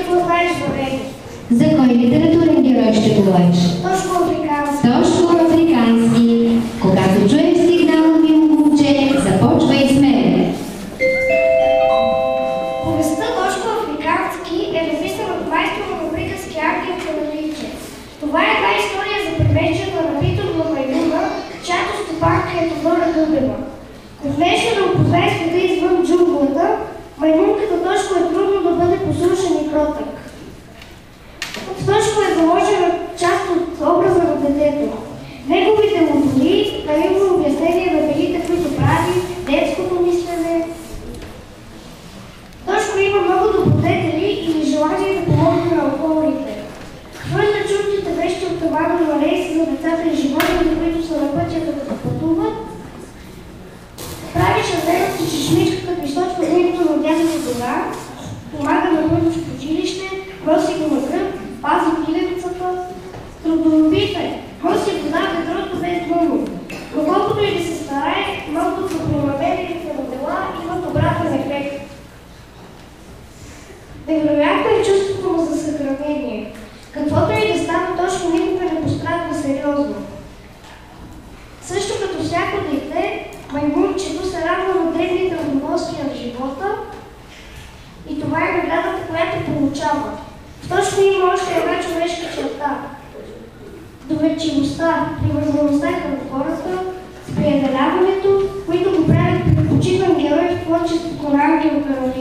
какво знаеш за него? За кой литературен герой ще говориш? Тошко Африкански. Тошко Африкански. Когато чуеш сигналови момче, започвай смело. Повестта Тошко Африкански е написана от майстора на приказки Ангел Каравиче. Това е една история за привечена на питомна маймуна, чиято стопанка е Тодора Гъбева. Ако нещо да опознае света извън джунглата, маймунката Тошко е трудно да бъде послушен и кротък. В Тошко е заложена част от образа на детето. Неговите модули, наивно обяснение на белите, които прави, детското мислене. Тошко има много добродетели и желание да помогне на околните. Хвърля чуждите вещи от тавана на рейс за децата и животните, които са на пътя да пътуват. Прави шазената чешмичка, като източва името на дядото Дора, помага на пътно в училище, носи го на гръб, пази пилевицата. Трудолюбив е, носи вода в ведрото без дъно. Но колкото и да се старае, малкото примаверените на дела имат обратен ефект. Невероятно е чувството му за съхранение. Каквото и да става, Тошко никога не пострадва сериозно. Също като всяко дете, маймунчето се радва на древните удоволствия в живота и това е наградата, която получава. В Тошко има още една човешка черта. Доверчивостта, привързаността към хората, сприятеляването, които го правят предпочитан герой в творчеството на Ангел Каравиче.